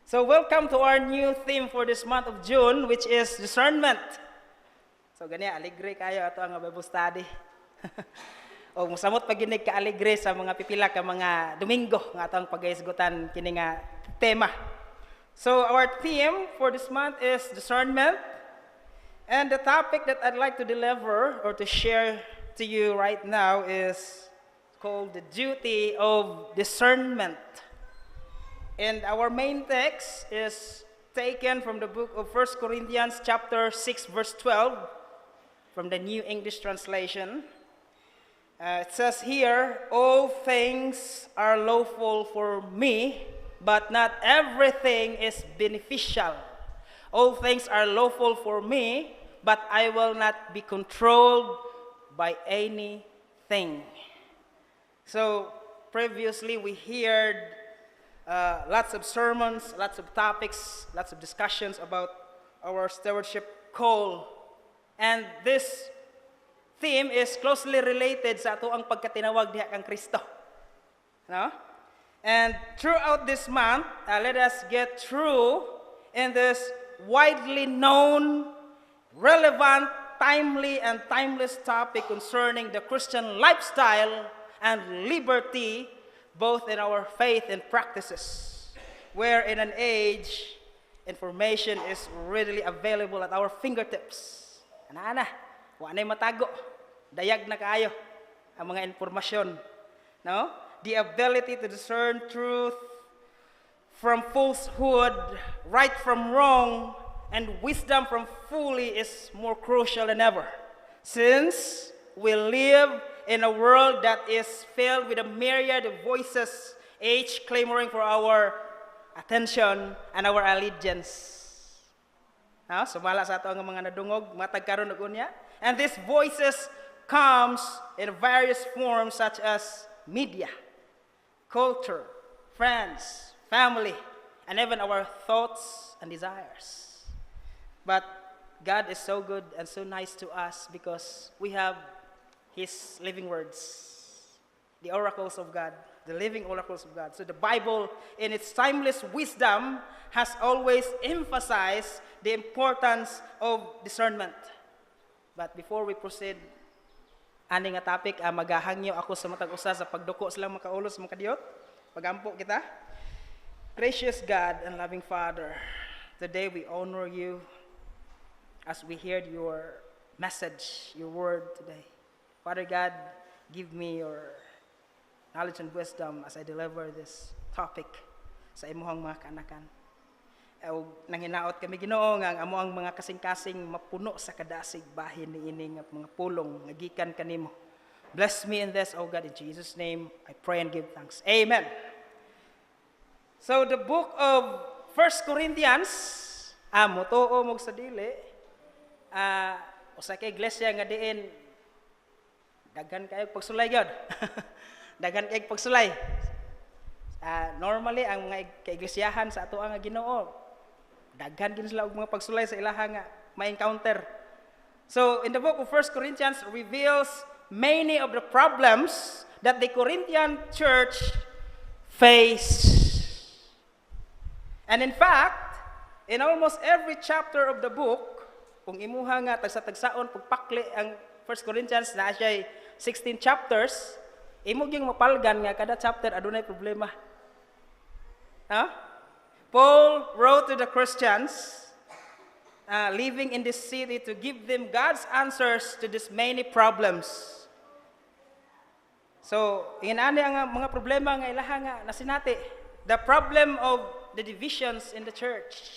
So welcome to our new theme for this month of June, which is discernment. So ganyan, aligre kayo ato ang Bible study. O musamot paginig ka aligre sa mga pipila ka mga Domingo nga atong pagaisgutan kini nga tema. So our theme for this month is discernment. And the topic that I'd like to deliver or to share to you right now is called the duty of discernment. And our main text is taken from the book of 1 Corinthians chapter 6 verse 12 from the New English Translation. It says here, all things are lawful for me, but not everything is beneficial. All things are lawful for me, but I will not be controlled by anything. So previously we heard lots of sermons, lots of topics, lots of discussions about our stewardship call. And this theme is closely related sa ato ang pagkatinawag diha kang Kristo. No? And throughout this month, let us get through in this widely known, relevant, timely, and timeless topic concerning the Christian lifestyle and liberty, both in our faith and practices, where in an age, information is readily available at our fingertips. Ana, wa na'y matago, dayag na kaayo ang mga informasyon. No? The ability to discern truth from falsehood, right from wrong, and wisdom from folly is more crucial than ever, since we live in a world that is filled with a myriad of voices, each clamoring for our attention and our allegiance. No? Sumala sa ato ang mga nadungog, matag karon og unya. And these voices comes in various forms such as media, culture, friends, family, and even our thoughts and desires. But God is so good and so nice to us because we have His living words, the oracles of God, the living oracles of God. So the Bible, in its timeless wisdom, has always emphasized the importance of discernment. But before we proceed, ani nga topic, magahangyo ako sa matag usa sa pagduko silang makaulos mga kadiyot. Pagampo kita. Gracious God and loving Father, today we honor you as we heard your message, your word today. Father God, give me your knowledge and wisdom as I deliver this topic sa imuhang mga kanakan. Nanghinaot kami Ginoo nga amo ang mga kasing-kasing mapuno sa kadasig bahin niini nga mga pulong nga gikan kanimo. Bless me in this, O God, in Jesus' name I pray and give thanks. Amen. So the book of 1 Corinthians, motoo mo sa dili, usa ka iglesia nga diin daghan kayo pagsulay gyud. Daghan kayo pagsulay. Normally ang mga kaiglesiyahan sa ato nga Ginoo, daghan gid sila og mga pagsulay sa ilaha nga ma-encounter. So in the book of 1 Corinthians reveals many of the problems that the Corinthian church faced. And in fact, in almost every chapter of the book, kung imuha nga tagsa-tagsaon pagpakli ang 1 Corinthians na siya 16 chapters, imog yung mapalgan nga kada chapter adunay problema. Paul wrote to the Christians living in this city to give them God's answers to these many problems. So, inani ang mga problema nga ilaha nga nasinati. The problem of the divisions in the church.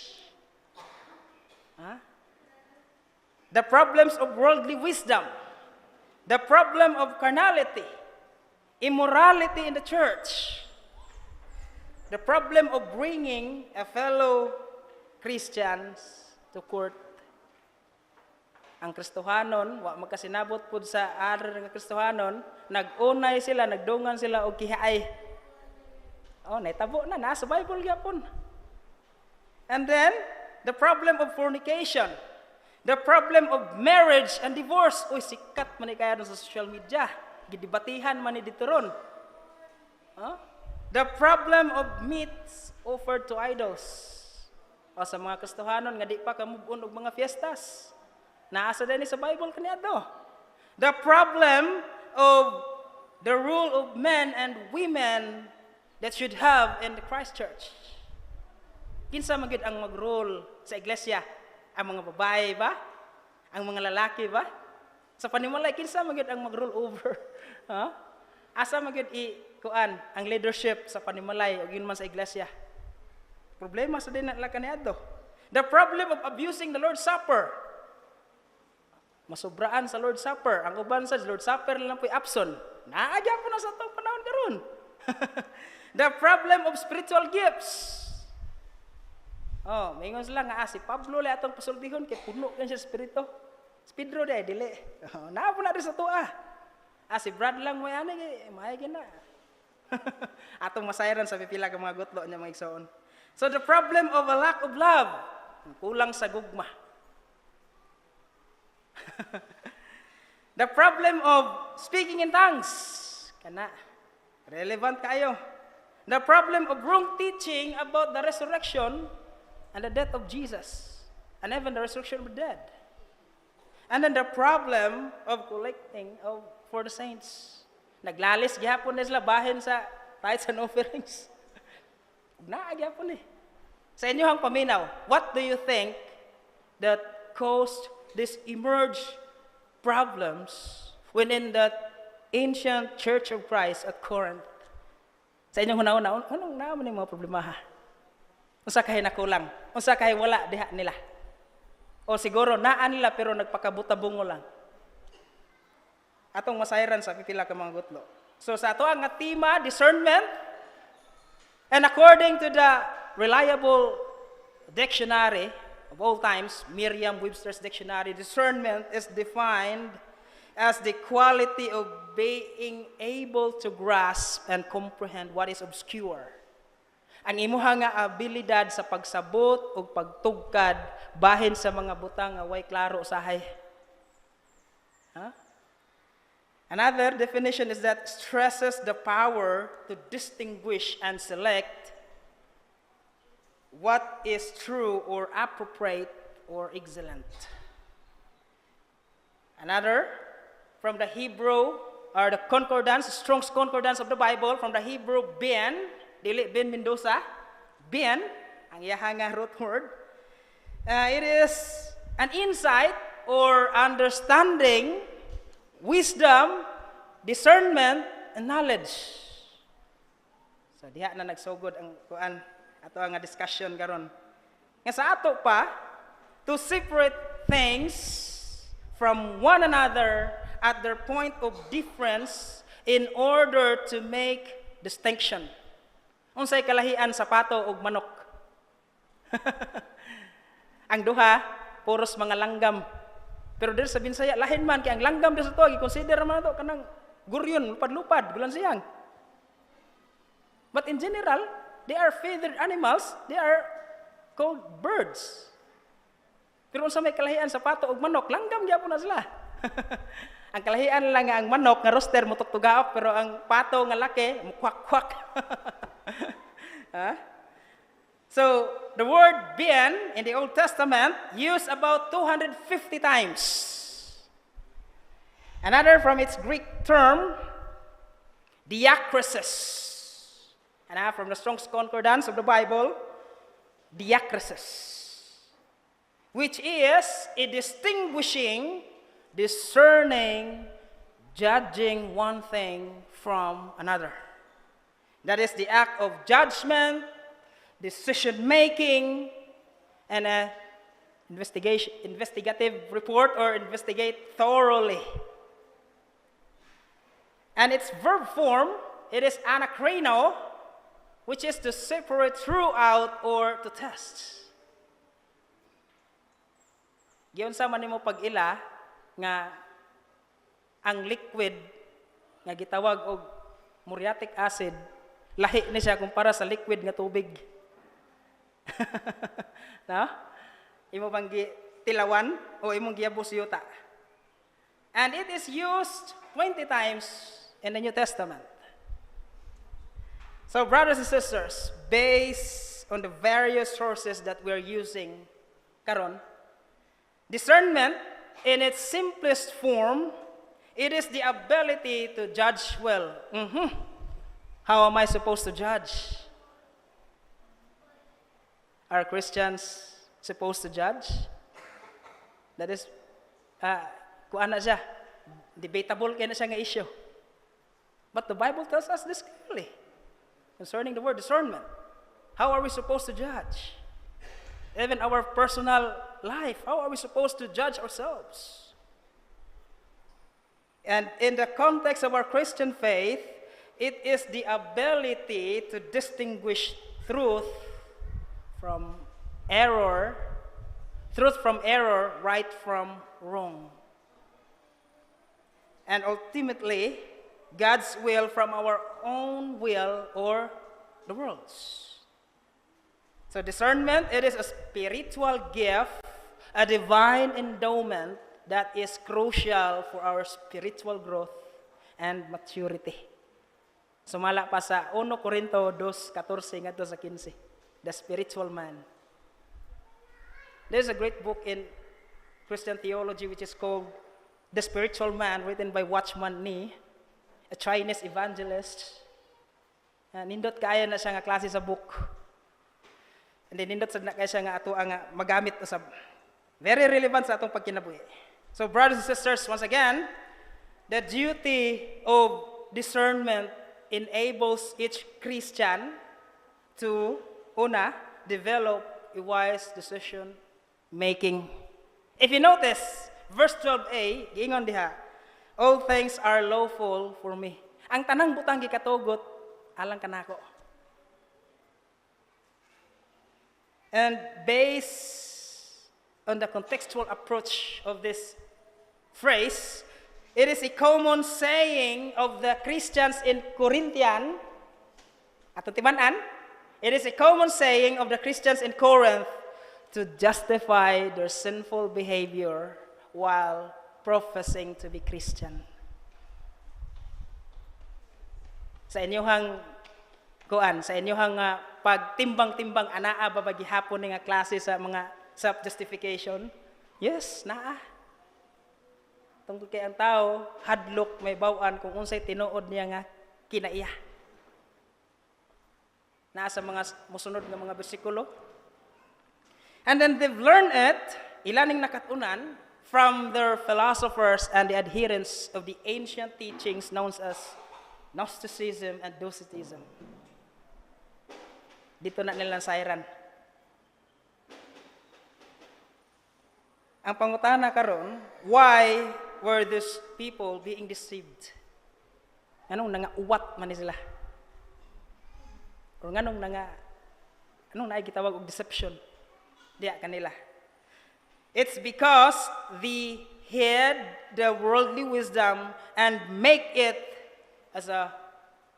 The problems of worldly wisdom. The problem of carnality, immorality in the church, the problem of bringing a fellow Christians to court. Ang Kristohanon, wa magkasinabot pud sa aral nga Kristohanon, nag-unay sila, nagdungan sila og kihaay. Naitabo na sa Bible gyapon. And then, the problem of fornication. The problem of marriage and divorce. Sikat man ni kaya sa social media. Gidibatihan man ni dito ron. The problem of meats offered to idols. o sa mga Kristohanon nga di pa ka move on og mga fiestas. Naasa din sa Bible kaniadto. The problem of the rule of men and women that should have in the Christ Church. Kinsa man gid ang mag-rule sa iglesia? Ang mga babae ba? Ang mga lalaki ba? Sa panimalay kinsa man gid ang mag-rule over? Ha? Asa man gid kuan ang leadership sa panimalay o yun man sa iglesia? Problema sa din nila kaniadto. The problem of abusing the Lord's Supper. Masubraan sa Lord's Supper. Ang uban sa Lord's Supper lang po'y abson. Naagya po na sa itong panahon karon. The problem of spiritual gifts. Oh, mayingon sila nga si Pablo la atong pasultihon kay puno kan siya espiritu. Si Pedro day dili. Oh, naa po na rin sa tuwa. Si Brad lang mo yan may gina. Atong masayran sa pipila ka mga gutlo niya mga igsoon. So the problem of a lack of love, kulang sa gugma. The problem of speaking in tongues, kana relevant kayo. The problem of wrong teaching about the resurrection and the death of Jesus, and even the resurrection of the dead. And then the problem of collecting for the saints. Naglalis gihapon na sila bahin sa tithes and offerings. Gyapon Sa inyong paminaw, what do you think that caused these emerged problems within the ancient Church of Christ at Corinth? Sa inyong hunaw-hunaw, anong naman yung mga problema ha? Unsa kahay nakulang? Unsa kahay wala diha nila? O siguro naa nila pero nagpakabutabungo lang. Atong masayran sa pipila ka mga gutlo. So sa ato ang tema, discernment, and according to the reliable dictionary of all times, Merriam-Webster's dictionary, discernment is defined as the quality of being able to grasp and comprehend what is obscure. Ang imuha nga abilidad sa pagsabot o pagtugkad bahin sa mga butang nga way klaro usahay. Another definition is that stresses the power to distinguish and select what is true or appropriate or excellent. Another, from the Hebrew, or the concordance, Strong's Concordance of the Bible, from the Hebrew, ben, dili Ben Mendoza, ben, ang iyahang root word. It is an insight or understanding, wisdom, discernment, and knowledge. So diha na nagsugod ang kuan ato nga discussion karon. Nga sa ato pa to separate things from one another at their point of difference in order to make distinction. Unsay kalahian sa pato ug manok? Ang duha puros mga langgam. Pero diri sa Binsaya lahin man kay ang langgam diri sa to gi-consider man to kanang guryon, lupad-lupad, gulan siyang. But in general, they are feathered animals, they are called birds. Pero unsa may kalahian sa pato ug manok, langgam gyapon na sila. Ang kalahian lang nga ang manok nga rooster mo tugtugaop pero ang pato nga laki mo kwak-kwak. So, the word bien in the Old Testament used about 250 times. Another from its Greek term, diakrisis. And from the Strong's Concordance of the Bible, diakrisis, which is a distinguishing, discerning, judging one thing from another. That is the act of judgment, decision-making, and an investigative report or investigate thoroughly. And its verb form, it is anakrino, which is to separate throughout or to test. Giyon sa man nimo pag-ila nga ang liquid nga gitawag og muriatic acid lahi ni siya kumpara sa liquid nga tubig. No? Imo bang tilawan o imong giabos yuta. And it is used 20 times in the New Testament. So brothers and sisters, based on the various sources that we're using karon, discernment in its simplest form, it is the ability to judge well. How am I supposed to judge? Are Christians supposed to judge? That is, kuan na siya, debatable kaya na siya nga issue. But the Bible tells us this clearly concerning the word discernment. How are we supposed to judge? Even our personal life, how are we supposed to judge ourselves? And in the context of our Christian faith, it is the ability to distinguish truth from error, right from wrong. And ultimately, God's will from our own will or the world's. So discernment, it is a spiritual gift, a divine endowment that is crucial for our spiritual growth and maturity. Sumala pa sa 1 Corinto 2:14 ngadto sa 15, the spiritual man. There's a great book in Christian theology which is called The Spiritual Man, written by Watchman Nee, a Chinese evangelist. Nindot kaayo na siya nga klase sa book. And then nindot sad na kaya siya nga ato ang magamit sa very relevant sa atong pagkinabuhi. So brothers and sisters, once again, the duty of discernment enables each Christian to, una, develop a wise decision making. If you notice, verse 12a, giingon diha, all things are lawful for me. Ang tanang butang gikatugot, alang kanako. And based on the contextual approach of this phrase, it is a common saying of the Christians in Corinthian, ato timan-an, it is a common saying of the Christians in Corinth to justify their sinful behavior while professing to be Christian. Sa inyohang sa inyohang pagtimbang-timbang anaa ba gihapon ni nga klase sa mga self-justification? Yes, naa. Tungkol kay ang tao, hadlok may bawaan kung unsay tinuod niya nga kinaiya. Naa sa mga musunod nga mga bersikulo. And then they've learned it, ilaning nakatunan, from their philosophers and the adherents of the ancient teachings known as Gnosticism and Docetism. Dito na nilang sayran. Ang pangutana karon, why were these people being deceived? Anong nangauwat man ni sila? O anong naigitawag og deception? Diya kanila. It's because they hid the worldly wisdom and make it as a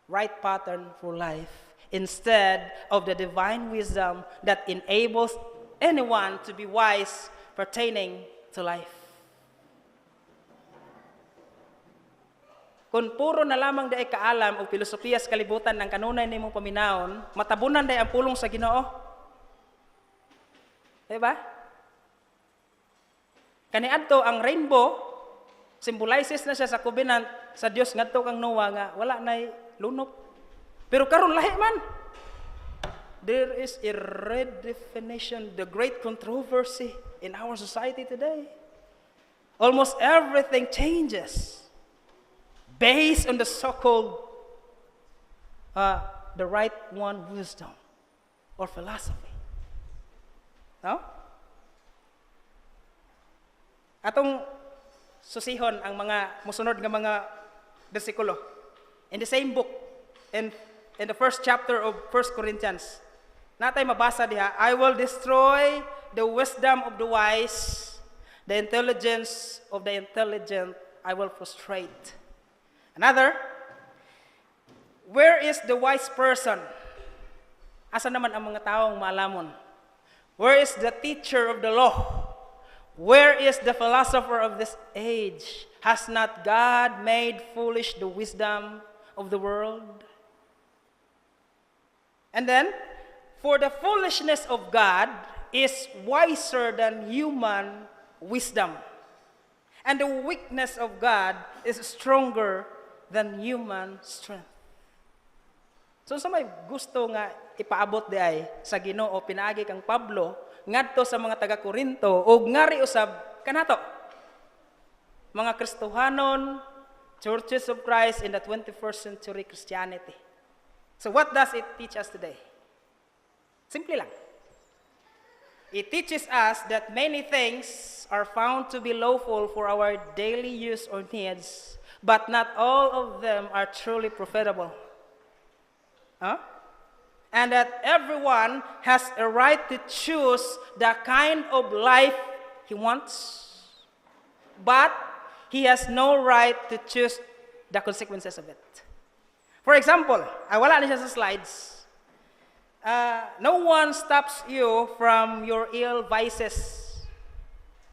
right pattern for life, instead of the divine wisdom that enables anyone to be wise pertaining to life. Kung puro na lamang daay kaalam o filosofiya sa kalibutan ng kanunay nimong paminaon, matabunan daay ang pulong sa Ginoo. Diba? Kaniadto ang rainbow, symbolizes na siya sa covenant sa Dios ngadto kang Noah nga wala nay lunop. Pero karon lahi man. There is a redefinition, the great controversy in our society today. Almost everything changes based on the so-called the right one wisdom or philosophy. No? Atong susihon ang mga musunod nga mga bersikulo. In the same book, in the first chapter of 1 Corinthians, natay mabasa diha, I will destroy the wisdom of the wise, the intelligence of the intelligent I will frustrate. Another, where is the wise person? Asa naman ang mga taong maalamon? Where is the teacher of the law? Where is the philosopher of this age? Has not God made foolish the wisdom of the world? And then, For the foolishness of God is wiser than human wisdom. And the weakness of God is stronger than human strength. So sa may gusto nga ipaabot di ay sa Ginoo pinaagi kang Pablo ngadto sa mga taga Corinto ug ngari usab kanato mga Kristohanon, churches of Christ in the 21st century Christianity. So what does it teach us today? Simple lang. It teaches us that many things are found to be lawful for our daily use or needs, but not all of them are truly profitable. And that everyone has a right to choose the kind of life he wants, but he has no right to choose the consequences of it. For example, wala na siya sa slides. No one stops you from your ill vices.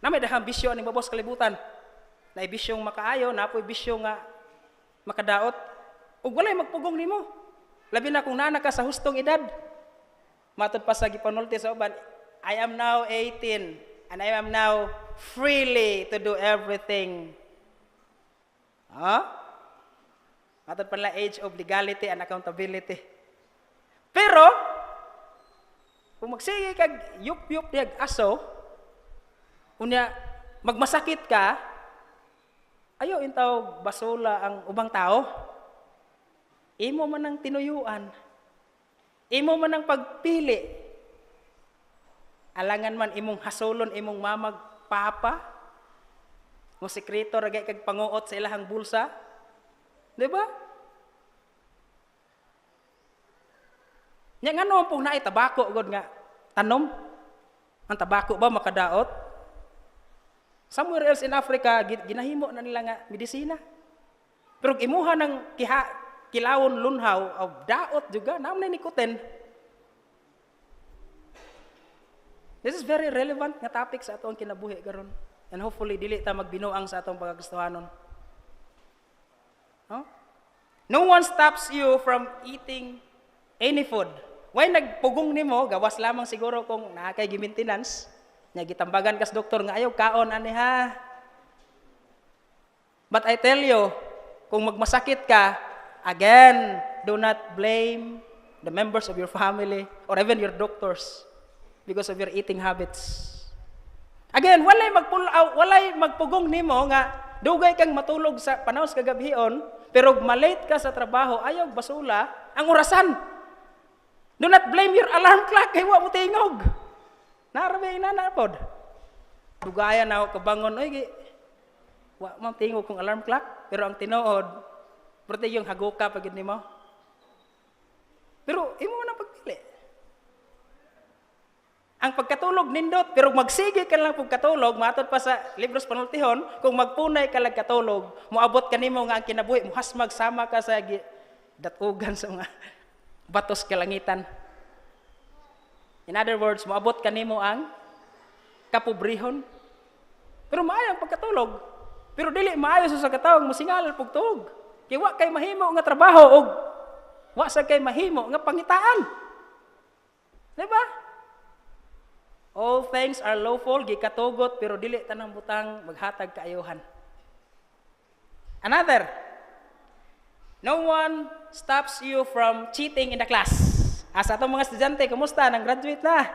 Na may dahang bisyo ni babos kalibutan. Na bisyong makaayo, na apoy bisyo nga makadaot. Ug walay magpugong nimo. Labi na kung nana ka sa hustong edad. Matod pa sa gipanulti sa uban, I am now 18 and I am now freely to do everything. Matod pa la age of legality and accountability. Pero kung magsige kag yup-yup diag aso, unya magmasakit ka, ayaw intaw basula ang ubang tao. Imo man ang tinuyuan. Imo man ang pagpili. Alangan man imong hasolon, imong mamag papa. Mo sekreto ragay kag panguot sa ilahang bulsa. Di ba? Nya ngano pong naay tabako god nga tanom? Ang tabako ba makadaot? Somewhere else in Africa ginahimo na nila nga medisina. Pero imuha ng kilawon lunhaw of daot juga namna nikoten. This is very relevant nga topic sa atong kinabuhi karon. And hopefully dili ta magbinuang sa atong pagkagustuhanon. No one stops you from eating any food. Why nagpugong nimo gawas lamang siguro kung nakay gi-maintenance. Nya gitambagan kas doktor nga ayaw kaon ani ha. But I tell you, kung magmasakit ka, again, do not blame the members of your family or even your doctors because of your eating habits. Again, walay magpugong nimo nga dugay kang matulog sa panahon sa kagabhion, pero malate ka sa trabaho, ayaw basula ang orasan. Do not blame your alarm clock kay wa mo tingog. Narabi na pod. Dugaya na ako kabangon, oy, wa man tingog kung alarm clock, pero ang tinuod, pero yung haguka pagid nimo. Pero imo man ang pagpili. Ang pagkatulog nindot, pero magsige ka lang pagkatulog, matod pa sa libros panultihon, kung magpunay ka lang katulog, moabot ka nimo nga ang kinabuhi, muhasmag sama ka sa datugan sa mga batos kalangitan. In other words, moabot ka nimo ang kapobrehon. Pero maayo ang pagkatulog. Pero dili maayo sa katawang musingal pugtog. Kay wa kay mahimo nga trabaho og wa sa kay mahimo nga pangitaan. Diba? All things are lawful, gikatugot, pero dili tanang butang maghatag kaayuhan. Another, no one stops you from cheating in the class. Asa itong mga estudyante, kumusta? Nang graduate na.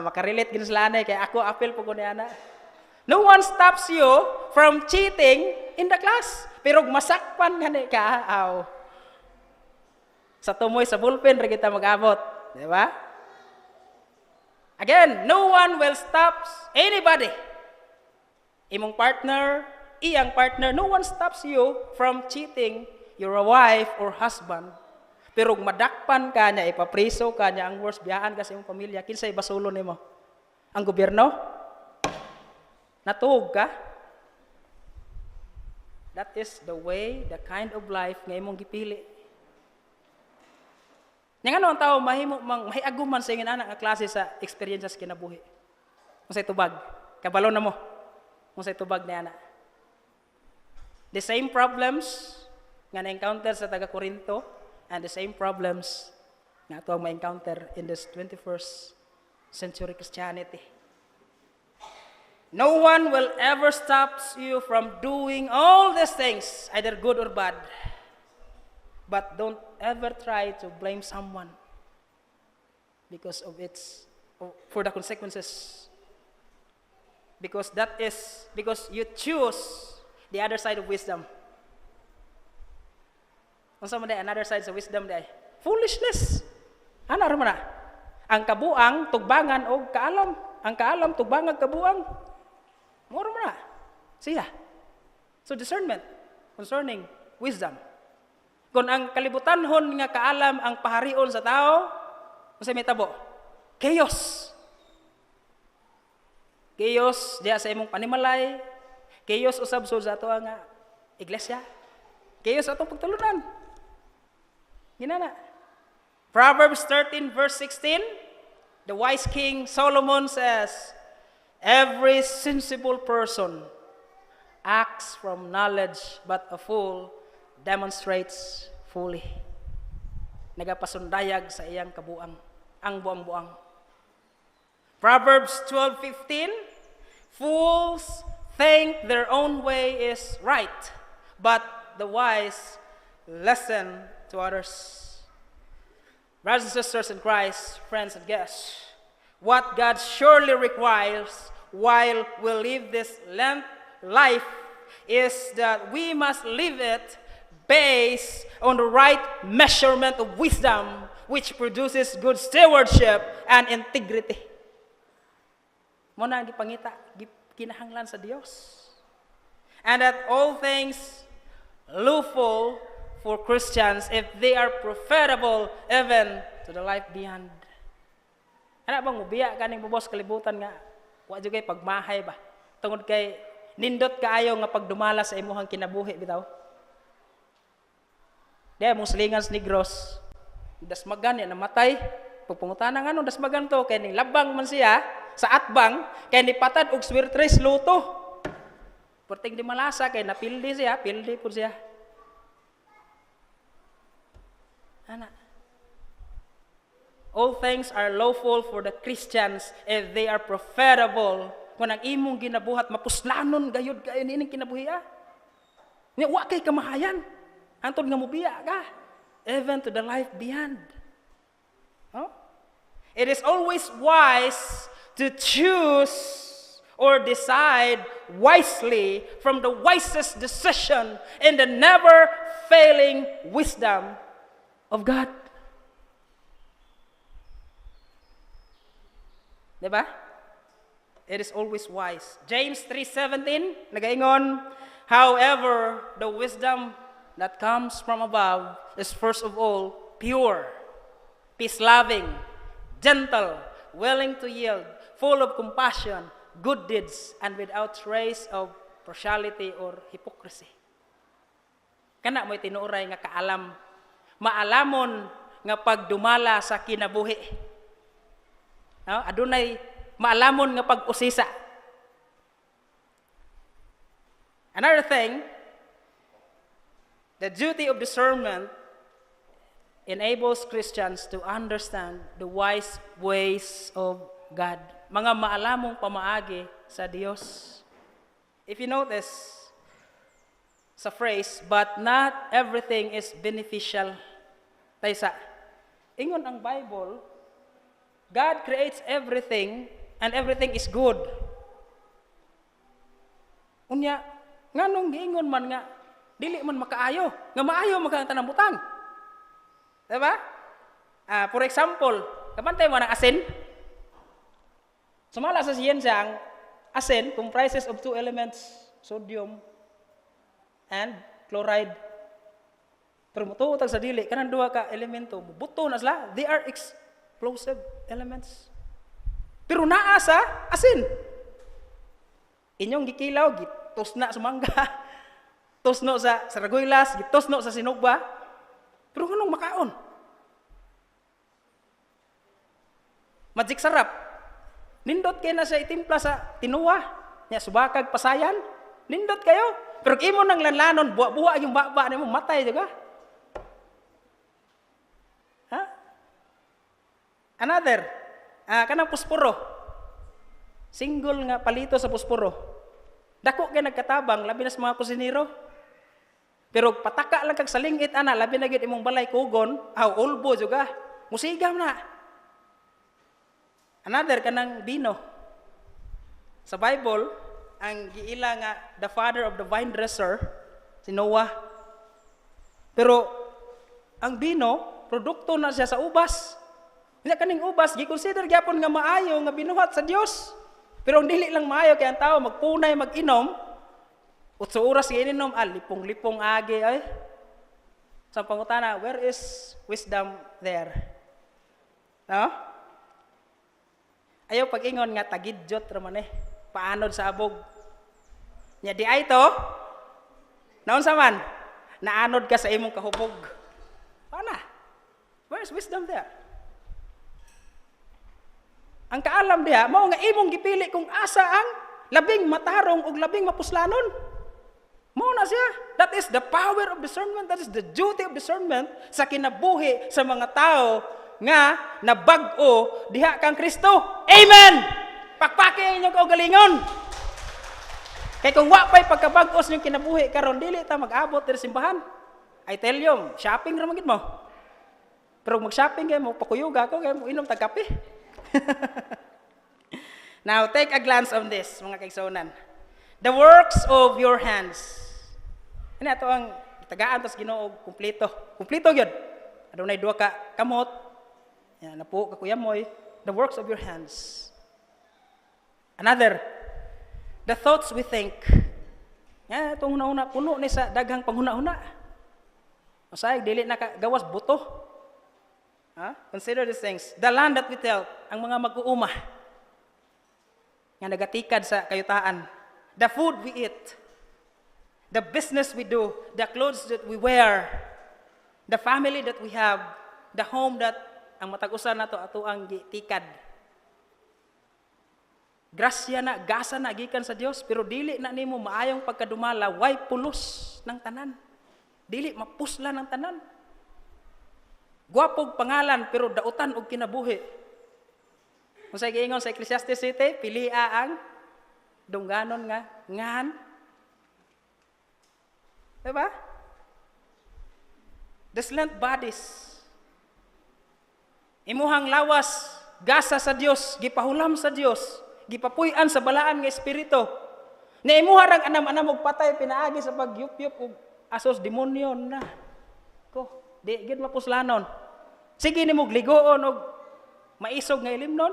Makarelate gina sila kay ako appeal po ko niya na. No one stops you from cheating in the class. Pero masakpan gani ka, sa tumoy sa bullpen, rin kita mag-abot. Di ba? Again, no one will stop anybody. Imong partner, iyang partner, no one stops you from cheating your wife or husband. Pero madakpan ka niya, ipapriso ka niya, ang worst, biyaan ka sa iyong pamilya, kinsay basulo nimo? Ang gobyerno? Natuog ka? That is the way, the kind of life nga imong gipili. Yang ano ang tao, mahiaguman sa ingin anak nga klase sa experiences kinabuhi. Masay tubag. Kabalo na mo. Masay tubag na anak. The same problems nga na-encounter sa taga Corinto and the same problems nga ato ang ma-encounter in this 21st century Christianity. No one will ever stop you from doing all these things, either good or bad. But don't ever try to blame someone for the consequences. Because you choose the other side of wisdom. Unsa man day another side sa wisdom day? Foolishness. Ano ra man na? Ang kabuang tugbangan og kaalam. Ang kaalam tugbangan kabuang. Moro man na. Siya. So discernment concerning wisdom. Kung ang kalibutanhon nga kaalam ang paharion sa tao, unsa may tabo? Chaos. Chaos diya sa imong panimalay. Chaos usab sa ato nga iglesia. Chaos atong pagtulunan. Ginana. Proverbs 13 verse 16, the wise king Solomon says, every sensible person acts from knowledge, but a fool demonstrates fully. Nagapasundayag sa iyang kabuang, ang buang-buang. Proverbs 12:15, fools think their own way is right, but the wise listen to others. Brothers and sisters in Christ, friends and guests, what God surely requires while we live this life is that we must live it based on the right measurement of wisdom, which produces good stewardship and integrity. Muna ang gipangita, kinahanglan sa Dios. And that all things lawful for Christians if they are profitable even to the life beyond. Ano bang mubiya kaning bubos kalibutan nga wa jud kay pagmahay ba? Tungod kay nindot kaayo nga pagdumala sa imuhang kinabuhi bitaw. Diya mong silingan sa Negros, dasmagan yan namatay. Pagpungutanan nga nung dasmagan to, kaya ning labang man siya sa atbang, kaya ni patad og swirtres luto. Porting di malasa, kaya napildi po siya. Ana. All things are lawful for the Christians if they are profitable. Kung ang imong ginabuhat, mapuslanon gayud kayo nining kinabuhiya. Nga wa kay kamahayan. Antod nga mubiya ka. Even to the life beyond. Huh? It is always wise to choose or decide wisely from the wisest decision in the never-failing wisdom of God. Diba? It is always wise. James 3:17, nagaingon, however, the wisdom that comes from above is first of all pure, peace-loving, gentle, willing to yield, full of compassion, good deeds, and without trace of partiality or hypocrisy. Kana mo'y tinuray nga kaalam, maalamon nga pagdumala sa kinabuhi. No? Adunay maalamon nga pag-usisa. Another thing, the duty of discernment enables Christians to understand the wise ways of God. Mga maalamong pamaagi sa Dios. If you notice sa phrase, but not everything is beneficial. Taysa, ingon ang Bible, God creates everything and everything is good. Unya, nganong giingon man nga, dili man makaayo, nga maayo magkang tanang butang. Diba? For example, kapantay mo ng asin. Sumala sa siyensya, ang asin comprises of two elements, sodium and chloride. Pero mutuutag sa dili, kanang duha ka elemento, buto na sila, they are explosive elements. Pero naa sa asin. Inyong gikilaw, gitos na sa mangga, tosno sa saraguylas, gitosno sa sinugba, pero anong makaon? Magic sarap. Nindot kayo na sa itimpla sa tinuwa, niya subakag pasayan, nindot kayo. Pero imo nang lanlanon, buwa yung baba niyo, matay juga. Ha? Another, kanang pusporo. Single nga palito sa pusporo. Dako kay nagkatabang labi na sa mga kusinero. Pero pataka lang kag salingit ana labi na gid imong balay kugon, ulbo juga. Musigam na. Another kanang bino. Sa Bible, ang giila nga the father of the vine dresser si Noah. Pero ang bino, produkto na siya sa ubas. Nya kaning ubas gi-consider gyapon nga maayo nga binuhat sa Dios. Pero ang dili lang maayo kay ang tao magpunay mag-inom, 8 oras giinom, lipong-lipong agi ay. Sa pangutana, where is wisdom there? No? Ayaw pag-ingon nga tagidyot raman paanod sa abog. Nya di ay to, naunsa man, naanod ka sa imong kahubog. Paana? Where is wisdom there? Ang kaalam diha, mao nga imong gipili kung asa ang labing matarong ug labing mapuslanon. Mao na siya. That is the power of discernment. That is the duty of discernment sa kinabuhi sa mga tao nga nabag-o diha kang Kristo. Amen! Pakpaki inyong kaugalingon. Kay kung wa pay pagkabag-os yung kinabuhi karon dili ta mag-abot diri simbahan. I tell you, shopping ra man gid mo. Pero mag-shopping kay mo pakuyuga ko kay mo inom tag kape. Now, take a glance on this, mga kaigsuonan. The works of your hands. Ano ito ang tagaan, tapos Ginoo kumpleto. Kumpleto yun. Adunay duha ka kamot. Yan, napo, kakuyamoy. The works of your hands. Another, the thoughts we think. Yan, itong huna-huna, puno ni sa daghang panghuna-huna. Masayag, dili na gawas buto. Consider these things. The land that we tell, ang mga mag-uuma nga nagatikad sa kayutaan. The food we eat, the business we do, the clothes that we wear, the family that we have, the home that ang matag-usan nato ato ang gitikad. Grasya na, gasa na gikan sa Dios, pero dili na nimo maayong pagkadumala, way pulos ng tanan. Dili mapusla ng tanan. Guwapog pangalan pero dautan og kinabuhi. Kung sa giingon sa Ecclesiastes 7, pilia ang dungganon nga ngan. Diba? Desolate bodies. Imuhang lawas, gasa sa Dios, gipahulam sa Dios, gipapuy-an sa balaan nga espiritu. Na imuha rang anam-anam og patay pinaagi sa pagyup-yup og asos demonyo na. Ko, di gid mapuslanon. Sige ni mo gligoon og maisog nga ilimnon.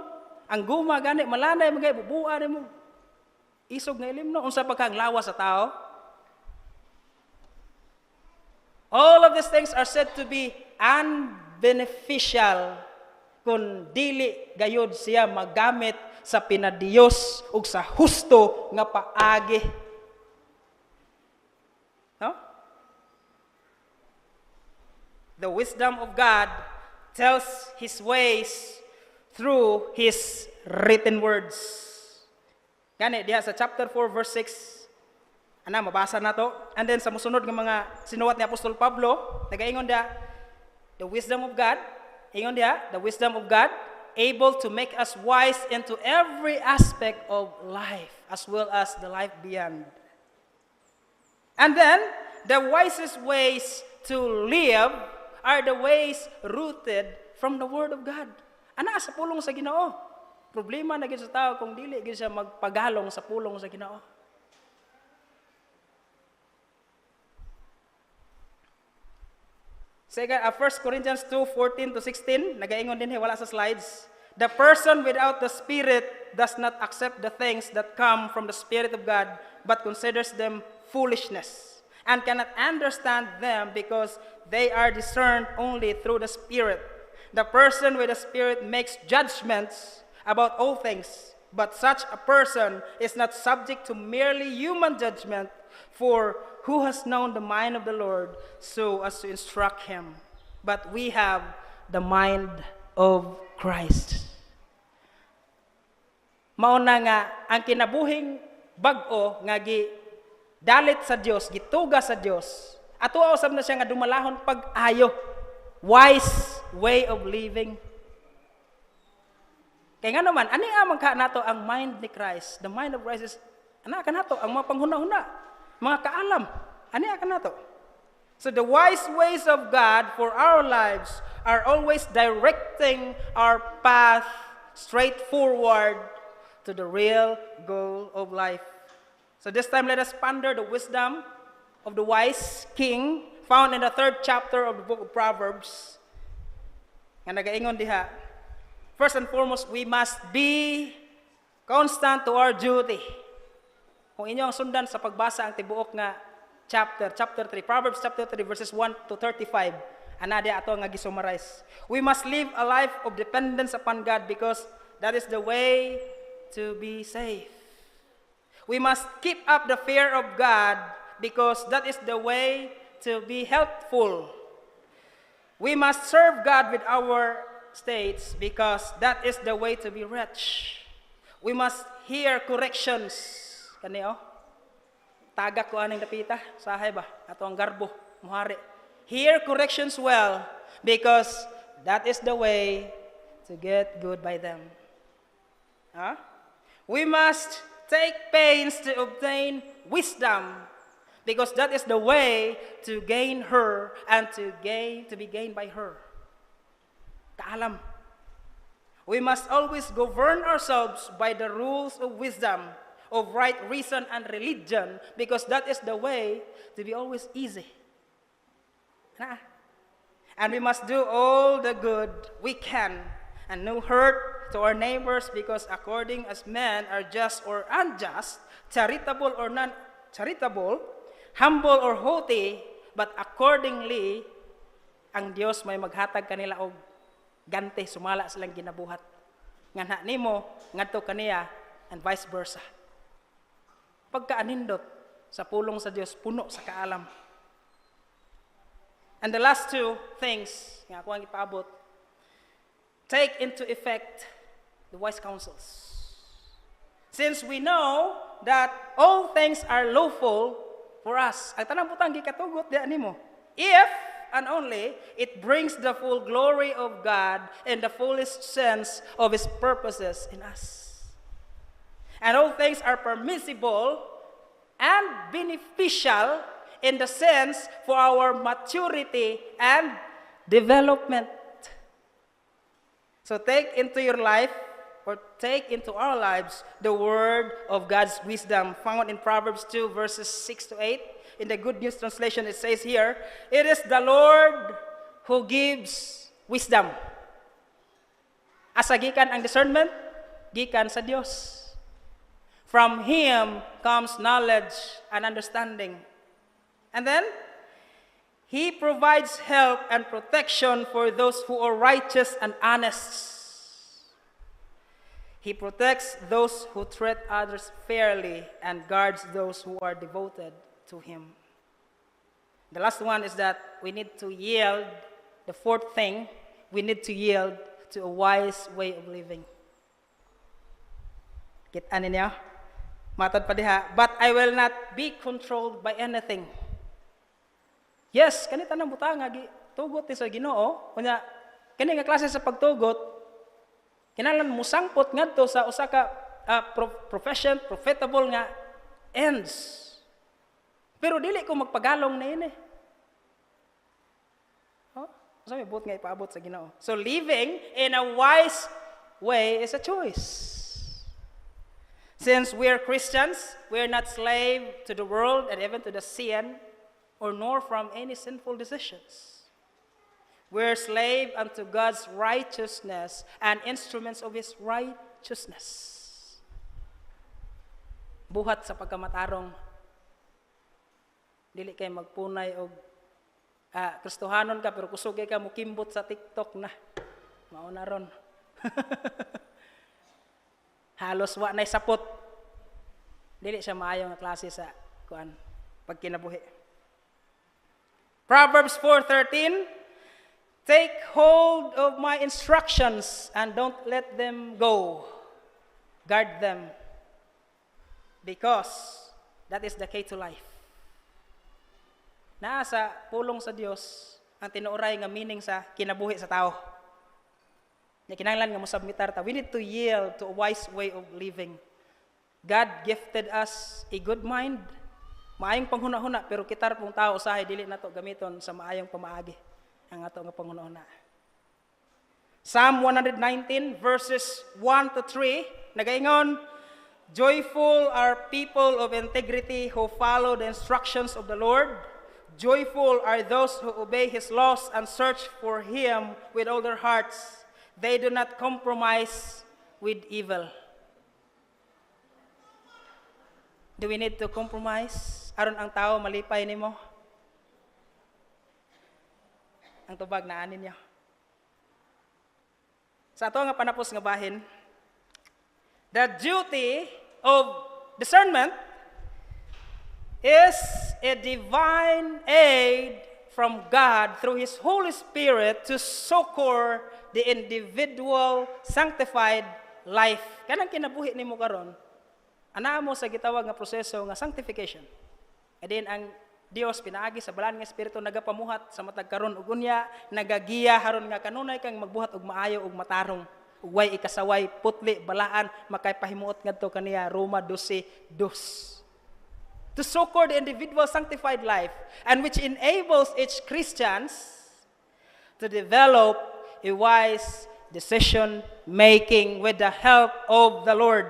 Ang guma gani malanay magay bubuan nimo isog nga ilimnon unsa pa kang lawas sa tao. All of these things are said to be unbeneficial kung dili gayud siya magamit sa pinadiyos ug sa husto nga paagi. No? The wisdom of God tells His ways through His written words. Gani, diha sa chapter 4, verse 6, mabasa na to. And then sa musunod ng mga sinuwat ni Apostol Pablo, nagaingon diha, the wisdom of God, ingon diha, the wisdom of God, able to make us wise into every aspect of life, as well as the life beyond. And then, the wisest ways to live are the ways rooted from the Word of God. Ana sa pulong sa Ginoo. Problema na gid sa tao kung dili gid siya magpagalong sa pulong sa Ginoo. Second, 1 Corinthians 2:14-16, nagaingon din wala sa slides. The person without the Spirit does not accept the things that come from the Spirit of God, but considers them foolishness, and cannot understand them because they are discerned only through the Spirit. The person with the Spirit makes judgments about all things, but such a person is not subject to merely human judgment, for who has known the mind of the Lord so as to instruct him? But we have the mind of Christ. Mauna nga ang kinabuhing bag-o nga dalit sa Dios, gituga sa Dios. Ato usab na siya nga dumalahon pag-ayo. Wise way of living. Kaya nga naman, ani nga magka nato ang mind ni Christ? The mind of Christ is, ana ka nato, ang mga panghuna-huna, mga kaalam, ani ka nato. So the wise ways of God for our lives are always directing our path straight forward to the real goal of life. So this time, let us ponder the wisdom of the wise king found in the 3rd chapter of the book of Proverbs. Nga nagaingon diha, first and foremost, we must be constant to our duty. Kung inyo ang sundan sa pagbasa ang tibuok nga chapter 3, Proverbs chapter 3, verses 1 to 35, anade ato nga gisummarize. We must live a life of dependence upon God because that is the way to be safe. We must keep up the fear of God because that is the way to be helpful. We must serve God with our states because that is the way to be rich. We must hear corrections. Kaniyo? Tagak ko aning dapita, sahay ba? Ato ang garbo, muhari. Hear corrections well because that is the way to get good by them. Huh? We must take pains to obtain wisdom because that is the way to gain her and to be gained by her. Kaalam. We must always govern ourselves by the rules of wisdom, of right reason and religion, because that is the way to be always easy. And we must do all the good we can and no hurt to our neighbors, because according as men are just or unjust, charitable or non-charitable, humble or haughty, but accordingly, ang Dios may maghatag kanila og gante, sumala silang ginabuhat. Nga nimo, ngadto kaniya, and vice versa. Pagkaanindot sa pulong sa Dios, puno sa kaalam. And the last two things nga ako ang ipaabot, take into effect the wise counsels. Since we know that all things are lawful for us, ang tanang butang gikatugot di animo, if and only it brings the full glory of God and the fullest sense of His purposes in us. And all things are permissible and beneficial in the sense for our maturity and development. So take into your life, or take into our lives, the word of God's wisdom found in Proverbs 2 verses 6 to 8. In the Good News Translation, it says here, it is the Lord who gives wisdom. Asa gikan ang discernment? Gikan sa Dios. From Him comes knowledge and understanding. And then, He provides help and protection for those who are righteous and honest. He protects those who treat others fairly and guards those who are devoted to Him. The last one is that we need to yield. The fourth thing, we need to yield to a wise way of living. Kita ninyo? Matod pa diha, but I will not be controlled by anything. Yes, kanita nang butang nga tugot ni sa Ginoo, kunya kani nga klase sa pagtugot, kinahanglan musangpot ngadto sa usa ka profession, profitable nga ends. Pero dili ko magpagalong na ini. Sabi buot nga ipaabot sa Ginoo. So living in a wise way is a choice. Since we are Christians, we are not slave to the world and even to the sin, or nor from any sinful decisions. We are slave unto God's righteousness and instruments of His righteousness. Buhat sa pagkamatarong, dili kay magpunay og Kristohanon ka pero kusog ka mo kimbot sa TikTok na. Mao na ron. Halos wa nay sapot. Dili siya maayo nga klase sa kuan pagkinabuhi. Proverbs 4:13, take hold of my instructions and don't let them go. Guard them, because that is the key to life. Naa sa pulong sa Dios ang tinuoray nga meaning sa kinabuhi sa tao. Nya kinahanglan nga mosubmitar ta. We need to yield to a wise way of living. God gifted us a good mind. Maayong panghuna-huna pero kita pong tao usahay dili nato gamiton sa maayong pamaagi ang ato nga panghuna-huna. Psalm 119 verses 1 to 3 nagaingon, joyful are people of integrity who follow the instructions of the Lord. Joyful are those who obey his laws and search for him with all their hearts. They do not compromise with evil. Do we need to compromise? Aron ang tao malipay nimo. Ang tubag na anin niya. Sa ato nga panapos nga bahin, the duty of discernment is a divine aid from God through His Holy Spirit to succor the individual sanctified life. Kanang kinabuhi nimo karon, ana mo sa gitawag nga proseso nga sanctification. And then ang Dios pinaagi sa balaan nga espiritu nagapamuhat sa matag karon ug unya nagagiya haron nga kanunay kang magbuhat og maayo ug matarong ug way ikasaway putli balaan makay pahimuot ngadto kaniya Roma 12:2. To succor the individual sanctified life and which enables each Christians to develop a wise decision making with the help of the Lord.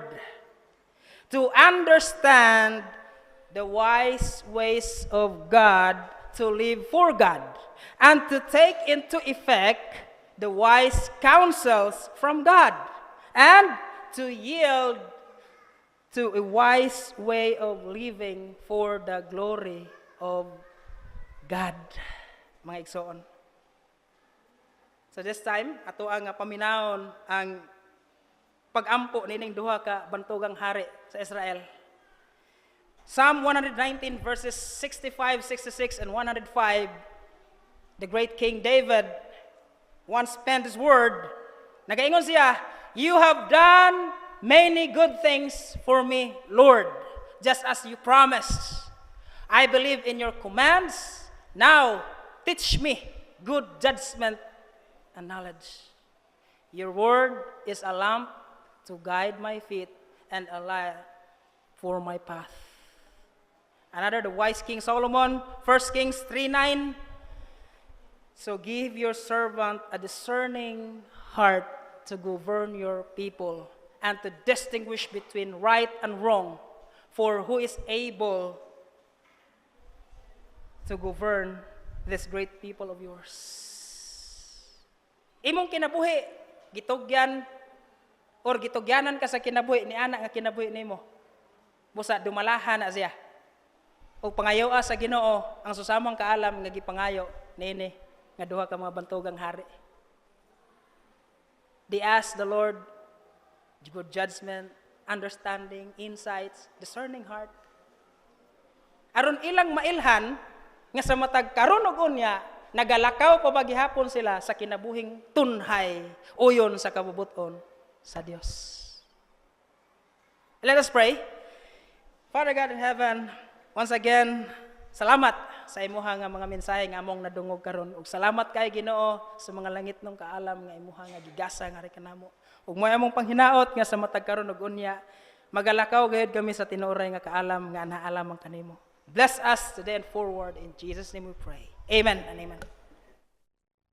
To understand the wise ways of God, to live for God, and to take into effect the wise counsels from God, and to yield to a wise way of living for the glory of God. Mga igsoon. So this time, ato ang paminahon ang pag-ampo nining duha ka bantugang hari sa Israel. Psalm 119 verses 65, 66, and 105, the great King David once penned his word. Nagaingon siya, you have done many good things for me, Lord, just as you promised. I believe in your commands. Now, teach me good judgment and knowledge. Your word is a lamp to guide my feet and a light for my path. Another, the wise King Solomon, 1 Kings 3:9. So give your servant a discerning heart to govern your people and to distinguish between right and wrong. For who is able to govern this great people of yours? Imong kinabuhi, gitugyan or gitugyanan ka sa kinabuhi ni anak nga kinabuhi nimo. Busa dumalahan na siya. O pangayo sa Ginoo ang susamang kaalam nga gipangayo nini nga duha ka mga bantugang hari. They ask the Lord good judgment, understanding, insights, discerning heart. Aron ilang mailhan nga sa matag karon ug unya nagalakaw pa bagihapon sila sa kinabuhing tunhay uyon sa kabubuton sa Dios. Let us pray. Father God in heaven, once again, salamat sa imuha nga mga mensahe nga among nadungog karon ug salamat kay Ginoo sa mga langit nung kaalam nga imuha nga gigasa nga ri kanamo. Ug mo among panghinaot nga sa matag karon ug unya magalakaw gayud kami sa tinuray nga kaalam nga anaalam ang kanimo. Bless us today and forward in Jesus' name we pray. Amen and amen.